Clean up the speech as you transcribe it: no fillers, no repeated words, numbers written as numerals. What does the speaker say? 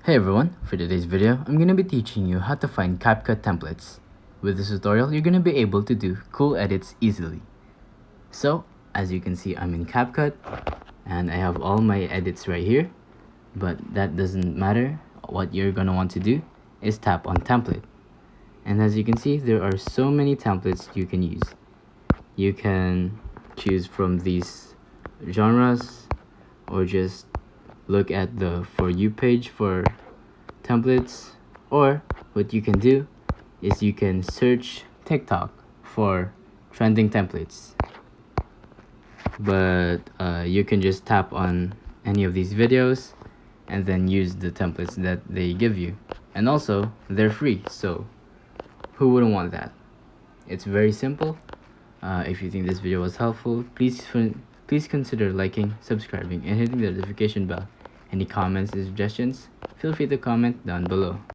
Hey everyone, for today's video, I'm going to be teaching you how to find CapCut templates. With this tutorial, you're going to be able to do cool edits easily. So, as you can see, I'm in CapCut, and I have all my edits right here, but that doesn't matter. What you're going to want to do is tap on template. And as you can see, there are so many templates you can use. You can choose from these genres, or just look at the For You page for templates, or what you can do is you can search TikTok for trending templates, but you can just tap on any of these videos and then use the templates that they give you, and also they're free, so who wouldn't want that? It's very simple. If you think this video was helpful, please consider liking, subscribing, and hitting the notification bell. Any comments and suggestions, feel free to comment down below.